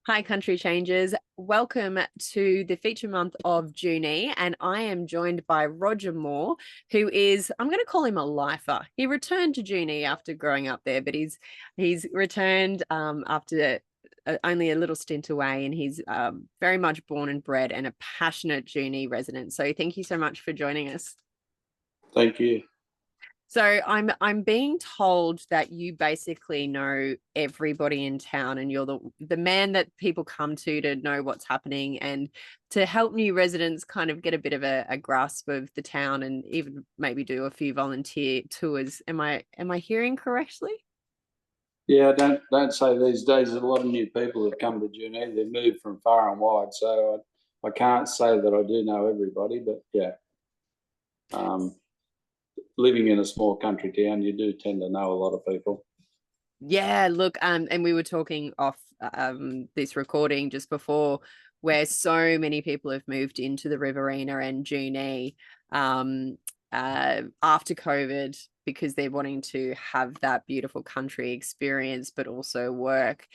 Hi, Country Changers. Welcome to the feature month of Junee, and I am joined by Roger Moore, who is, I'm going to call him a lifer. He returned to Junee after growing up there, but he's returned after only a little stint away, and he's very much born and bred and a passionate Junee resident. So thank you so much for joining us. Thank you. So I'm being told that you basically know everybody in town, and you're the man that people come to know what's happening and to help new residents kind of get a bit of a grasp of the town and even maybe do a few volunteer tours. Am I hearing correctly? Yeah, don't say these days a lot of new people have come to Junee. They've moved from far and wide, so I can't say that I do know everybody, but yeah. Living in a small country town, you do tend to know a lot of people. Yeah, look, and we were talking off this recording just before, where so many people have moved into the Riverina and Junee after COVID because they're wanting to have that beautiful country experience, but also work.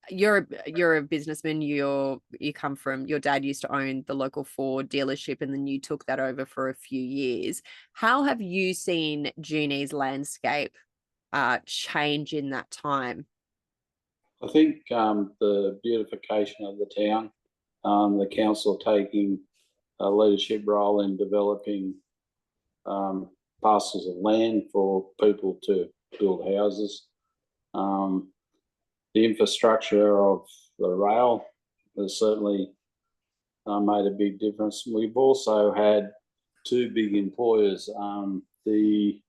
You're a businessman. You come from, your dad used to own the local Ford dealership, and then you took that over for a few years. How have you seen Junee's landscape change in that time? I think the beautification of the town, the council taking a leadership role in developing parcels of land for people to build houses. The infrastructure of the rail has certainly made a big difference. We've also had two big employers. The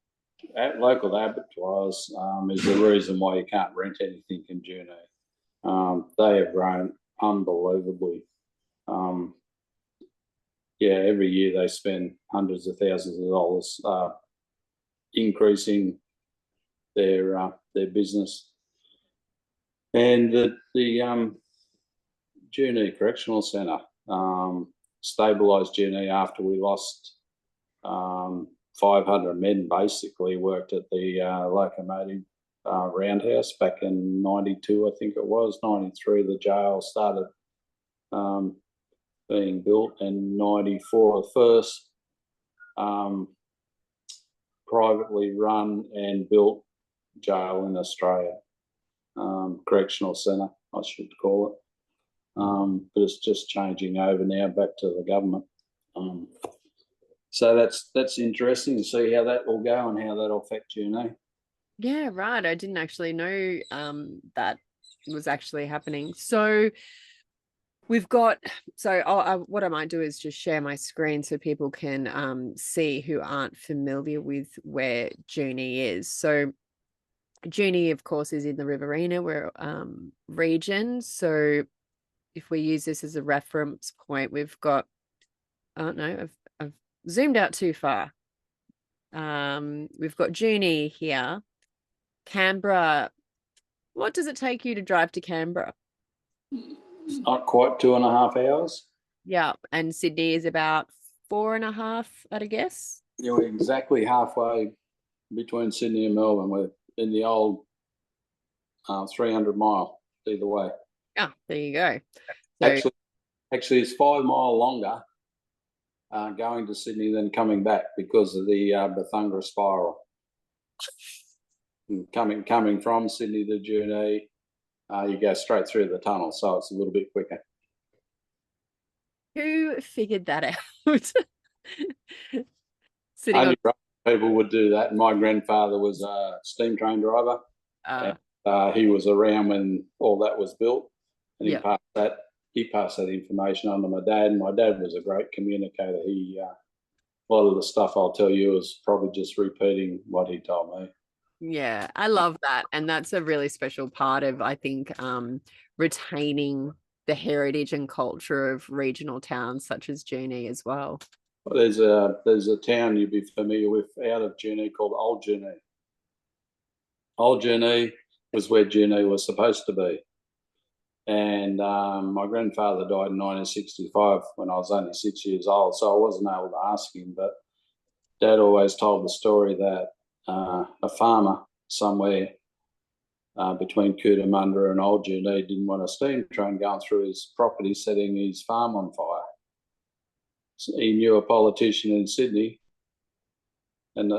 local abattoirs is the reason why you can't rent anything in Junee. They have grown unbelievably. Every year they spend hundreds of thousands of dollars increasing their business. And the Junee Correctional Centre stabilised Junee after we lost 500 men. Basically worked at the locomotive roundhouse back in 92, I think it was. 93 the jail started being built, and 94 the first privately run and built jail in Australia. Correctional centre, I should call it. But it's just changing over now back to the government. So that's interesting to see how that will go and how that'll affect Junee. Yeah, right. I didn't actually know that was actually happening. So we've got, what I might do is just share my screen so people can see who aren't familiar with where Junee is. So Junee, of course, is in the Riverina region. So if we use this as a reference point, we've got, oh no, I've zoomed out too far. We've got Junee here. Canberra. What does it take you to drive to Canberra? It's not quite 2.5 hours. Yeah, and Sydney is about 4.5 at a guess. Yeah, we're exactly halfway between Sydney and Melbourne. We're in the old 300 mile either way. Ah, there you go. So, actually, it's 5 mile longer going to Sydney than coming back because of the Bethungra spiral. Coming from Sydney to Junee, you go straight through the tunnel, so it's a little bit quicker. Who figured that out? Only people would do that. My grandfather was a steam train driver. And, he was around when all that was built, and he passed that information on to my dad. And my dad was a great communicator. He a lot of the stuff I'll tell you is probably just repeating what he told me. Yeah, I love that. And that's a really special part of, I think, retaining the heritage and culture of regional towns such as Junee as well. There's a town you'd be familiar with out of Junee called Old Junee. Old Junee was where Junee was supposed to be. And my grandfather died in 1965 when I was only 6 years old, so I wasn't able to ask him. But Dad always told the story that a farmer somewhere between Cootamundra and Old Junee didn't want a steam train going through his property, setting his farm on fire. So he knew a politician in Sydney, and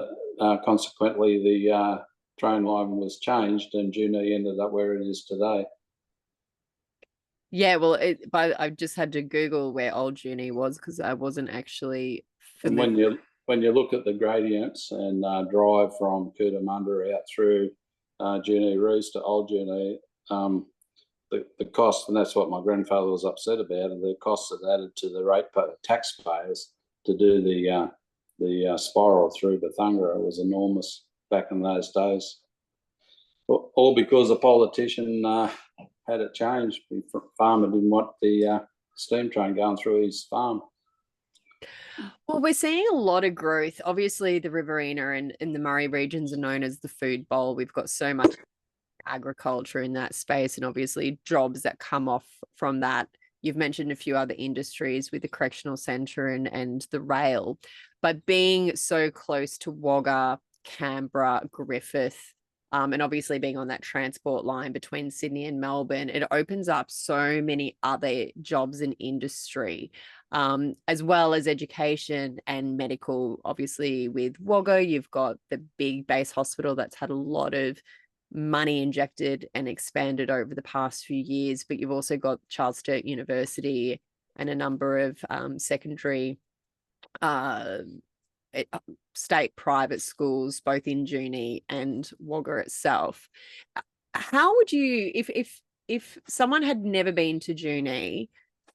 consequently the train line was changed, and Junee ended up where it is today. Yeah, well, but I just had to Google where Old Junee was because I wasn't actually familiar. And when you look at the gradients and drive from Cootamundra out through Junee Rees to Old Junee, the cost, and that's what my grandfather was upset about, and the costs that added to the taxpayers to do the spiral through Bethunga was enormous back in those days. All because a politician had it changed. The farmer didn't want the steam train going through his farm. Well, we're seeing a lot of growth. Obviously, the Riverina and the Murray regions are known as the food bowl. We've got so much agriculture in that space, and obviously jobs that come off from that. You've mentioned a few other industries with the correctional centre and the rail, but being so close to Wagga, Canberra, Griffith, and obviously being on that transport line between Sydney and Melbourne, it opens up so many other jobs in industry, as well as education and medical. Obviously, with Wagga, you've got the big base hospital that's had a lot of money injected and expanded over the past few years, but you've also got Charles Sturt University and a number of secondary state private schools, both in Junee and Wagga itself. How would you, if someone had never been to Junee,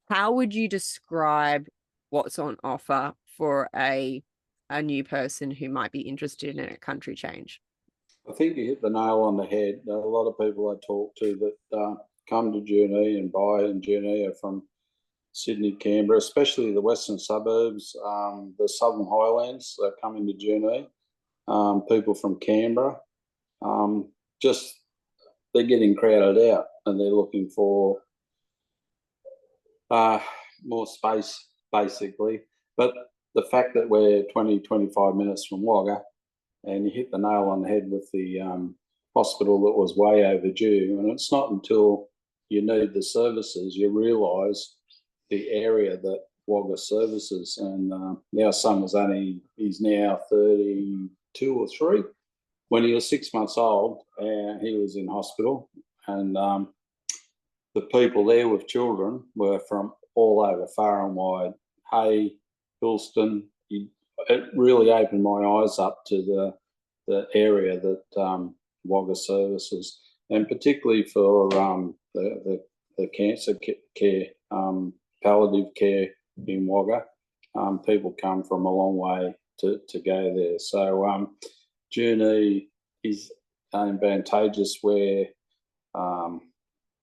how would you describe what's on offer for a new person who might be interested in a country change? I think you hit the nail on the head. A lot of people I talk to that come to Junee and buy in Junee are from Sydney, Canberra, especially the western suburbs, the southern highlands that come into Junee, people from Canberra. Just they're getting crowded out and they're looking for more space, basically. But the fact that we're 20, 25 minutes from Wagga, and you hit the nail on the head with the hospital that was way overdue, and it's not until you need the services you realise the area that Wagga services. And our son he's now 32 or 3. When he was 6 months old, he was in hospital, and the people there with children were from all over, far and wide. Hay, Hillston. It really opened my eyes up to the area that Wagga services, and particularly for the cancer care, palliative care in Wagga. People come from a long way to go there. So Junee is advantageous where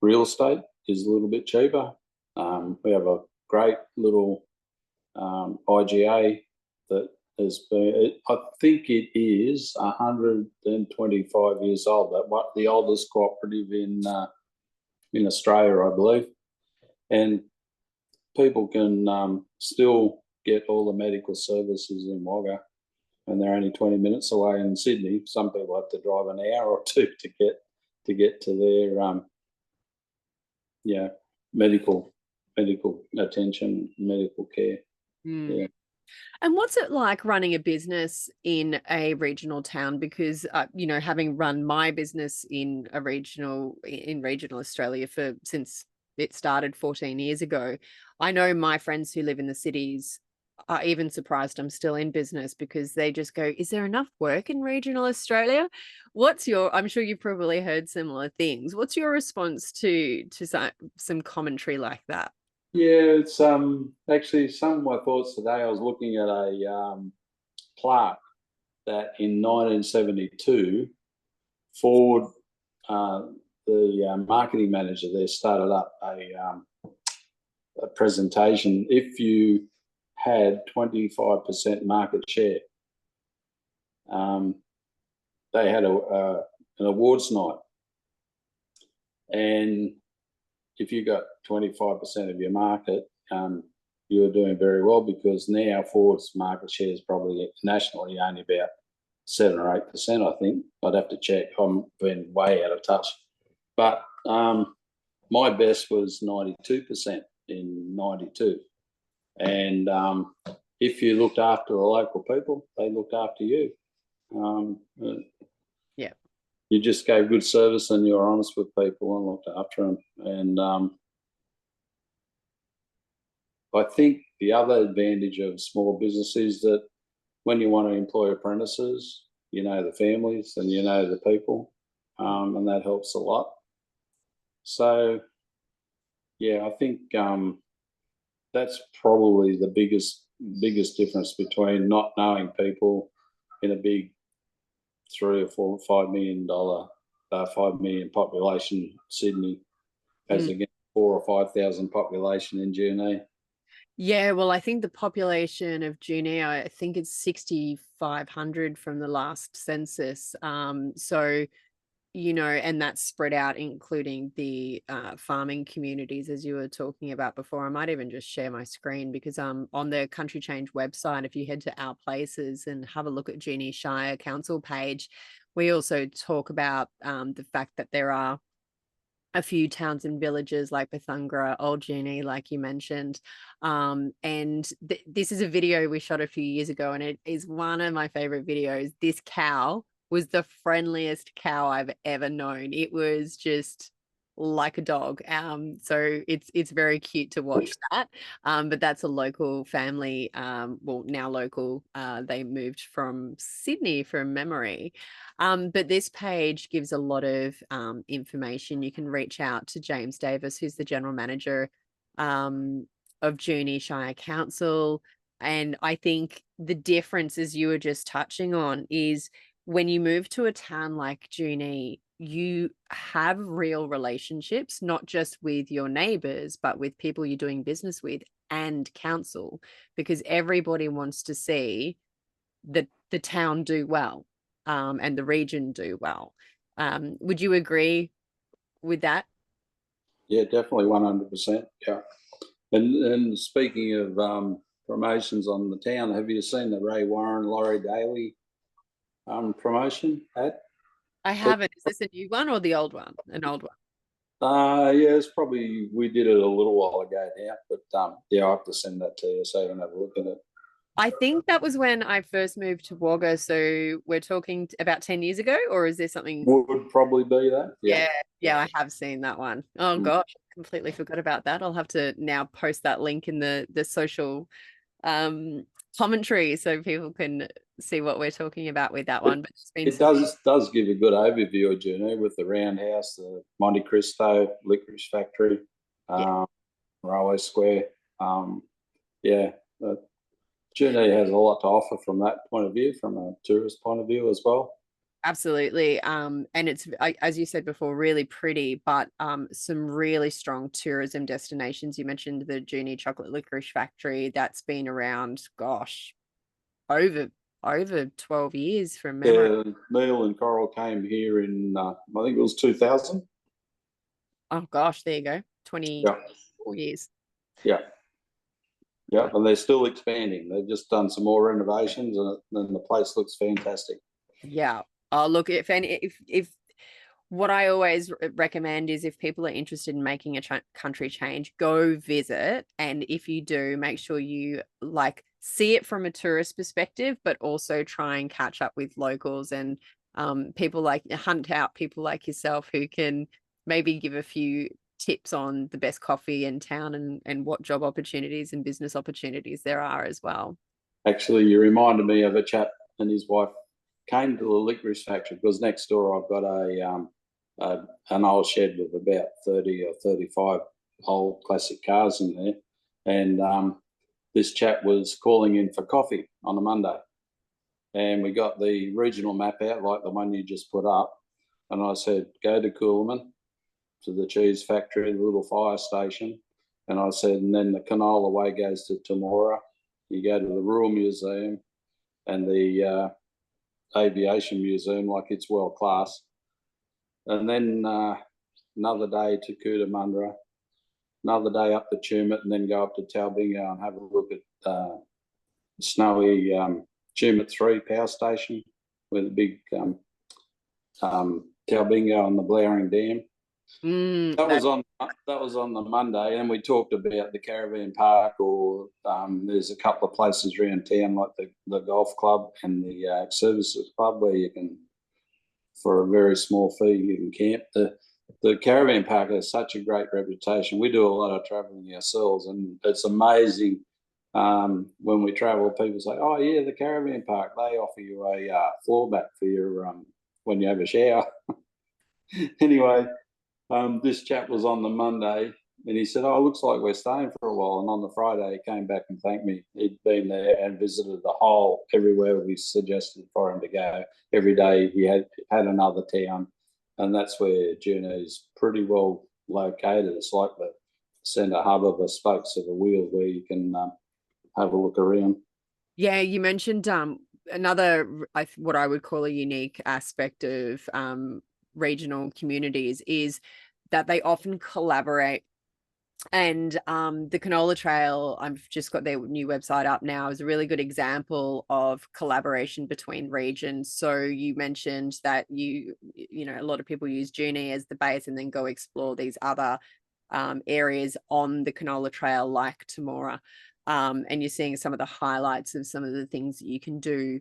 real estate is a little bit cheaper. We have a great little IGA that has been, I think it is 125 years old, the oldest cooperative in Australia, I believe. And people can still get all the medical services in Wagga, and they're only 20 minutes away in Sydney. Some people have to drive an hour or two to get to their medical attention, medical care. Yeah. And what's it like running a business in a regional town? Because having run my business in regional Australia since it started 14 years ago, I know my friends who live in the cities are even surprised I'm still in business, because they just go, is there enough work in regional Australia? I'm sure you've probably heard similar things. What's your response to some commentary like that? Yeah, it's actually some of my thoughts today. I was looking at a plaque that in 1972, Ford, the marketing manager there, started up a presentation. If you had 25% market share, they had an awards night, and if you got 25% of your market, you were doing very well, because now Ford's market share is probably nationally only about 7 or 8%, I think. I'd have to check. I'm been way out of touch but my best was 92% in 92. And if you looked after the local people, they looked after you. Yeah. You just gave good service and you were honest with people and looked after them. And I think the other advantage of small business is that when you want to employ apprentices, you know the families and you know the people, and that helps a lot. So, yeah, I think that's probably the biggest difference between not knowing people in a big $3 or $4 or $5 million, 5 million population Sydney, as against 4,000 or 5,000 population in Junee. Yeah, well, I think the population of Junee, I think it's 6,500 from the last census. So, you know, and that's spread out, including the farming communities, as you were talking about before. I might even just share my screen because on the Country Change website, if you head to Our Places and have a look at Junee Shire Council page, we also talk about the fact that there are a few towns and villages like Bethungra, Old Junee, like you mentioned. And this is a video we shot a few years ago, and it is one of my favorite videos. This cow was the friendliest cow I've ever known. It was just like a dog. So it's very cute to watch that. But that's a local family, well, now local. They moved from Sydney from memory. But this page gives a lot of information. You can reach out to James Davis, who's the general manager of Junee Shire Council. And I think the difference, as you were just touching on, is when you move to a town like Junee, you have real relationships, not just with your neighbors, but with people you're doing business with and council, because everybody wants to see the town do well, and the region do well. Would you agree with that? Yeah, definitely 100%. Yeah. And speaking of promotions on the town, have you seen the Ray Warren, Laurie Daly promotion ad? I haven't. Is this a new one or the old one? An old one? Yeah, it's probably, we did it a little while ago now, but yeah, I'll have to send that to you so you can have a look at it. I think that was when I first moved to Wagga. So we're talking about 10 years ago, or is there something? Would probably be that. Yeah, I have seen that one. Oh gosh, completely forgot about that. I'll have to now post that link in the social commentary so people can see what we're talking about with that one. But it does give a good overview of Junee with the Roundhouse, the Monte Cristo Licorice Factory, Railway Square. Junee has a lot to offer from that point of view, from a tourist point of view as well. Absolutely. And it's, as you said before, really pretty, but some really strong tourism destinations. You mentioned the Junee Chocolate Licorice Factory. That's been around, gosh, over 12 years from memory. Yeah, Neil and Coral came here in, I think it was 2000. Oh gosh, there you go. 24 years. Yeah. Yeah, and they're still expanding. They've just done some more renovations, and the place looks fantastic. Yeah. Oh, look, if what I always recommend is, if people are interested in making a country change, go visit. And if you do, make sure you see it from a tourist perspective, but also try and catch up with locals and hunt out people like yourself who can maybe give a few tips on the best coffee in town and what job opportunities and business opportunities there are as well. Actually, you reminded me of a chap and his wife came to the licorice factory, because next door I've got an old shed with about 30 or 35 old classic cars in there, and this chap was calling in for coffee on a Monday, and we got the regional map out like the one you just put up, and I said, go to Coolman, to the cheese factory, the little fire station, and I said, and then the canola way goes to Temora. You go to the Rural Museum and the Aviation Museum, like it's world class, and then another day to Cootamundra, another day up to Tumut, and then go up to Talbingo and have a look at snowy Tumut 3 power station with a big Talbingo and the Blowering Dam. That was on the Monday, and we talked about the caravan park, or there's a couple of places around town like the golf club and the services club where you can, for a very small fee, you can camp. The caravan park has such a great reputation. We do a lot of travelling ourselves, and it's amazing when we travel. People say, "Oh yeah, the caravan park. They offer you a floor mat for your when you have a shower." Anyway. This chap was on the Monday and he said, "Oh, it looks like we're staying for a while." And on the Friday, he came back and thanked me. He'd been there and visited the whole, everywhere we suggested for him to go. Every day he had another town. And that's where Junee's pretty well located. It's like the centre hub of the spokes of the wheel where you can have a look around. Yeah, you mentioned another, what I would call a unique aspect of regional communities is that they often collaborate. And the Canola Trail, I've just got their new website up now, is a really good example of collaboration between regions. So you mentioned that you know, a lot of people use Junee as the base and then go explore these other areas on the Canola Trail like Temora. And you're seeing some of the highlights of some of the things that you can do.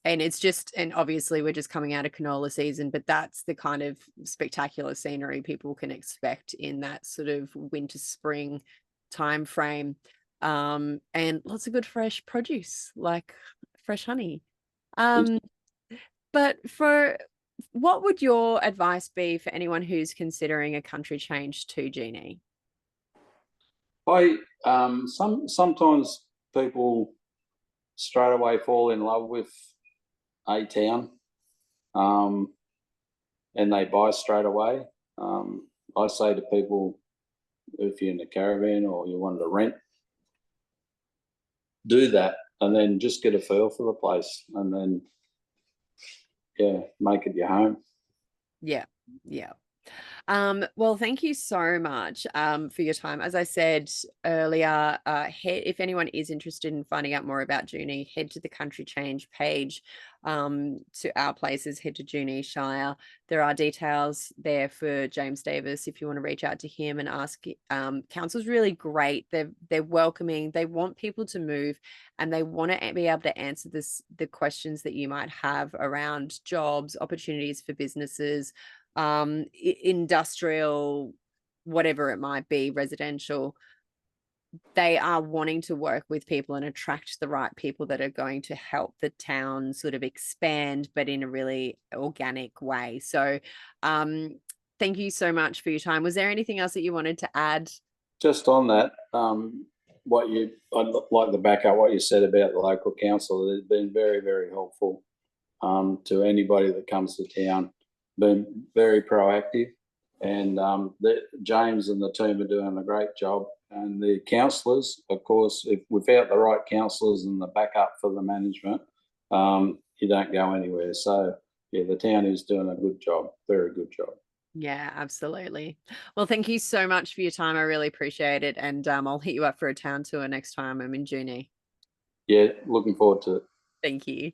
And it's just, and obviously we're just coming out of canola season, but that's the kind of spectacular scenery people can expect in that sort of winter spring time frame. And lots of good fresh produce like fresh honey. But what would your advice be for anyone who's considering a country change to Junee? Sometimes people straight away fall in love with a town, and they buy straight away. I say to people, if you're in a caravan or you want to rent, do that and then just get a feel for the place and then, yeah, make it your home. Yeah, yeah. Well, thank you so much for your time. As I said earlier, if anyone is interested in finding out more about Junee, head to the Country Change page. To our places, head to Junee Shire. There are details there for James Davis if you want to reach out to him and ask. Council's really great. They're welcoming. They want people to move, and they want to be able to answer the questions that you might have around jobs, opportunities for businesses, industrial, whatever it might be, residential. They are wanting to work with people and attract the right people that are going to help the town sort of expand, but in a really organic way. So thank you so much for your time. Was there anything else that you wanted to add? Just on that, I'd like to back up what you said about the local council. They've been very, very helpful to anybody that comes to town. Been very proactive, and James and the team are doing a great job. And the councillors, of course, if without the right councillors and the backup for the management, you don't go anywhere. So yeah, the town is doing a good job, very good job. Yeah, absolutely. Well, thank you so much for your time. I really appreciate it. And I'll hit you up for a town tour next time I'm in Junee. Yeah, looking forward to it. Thank you.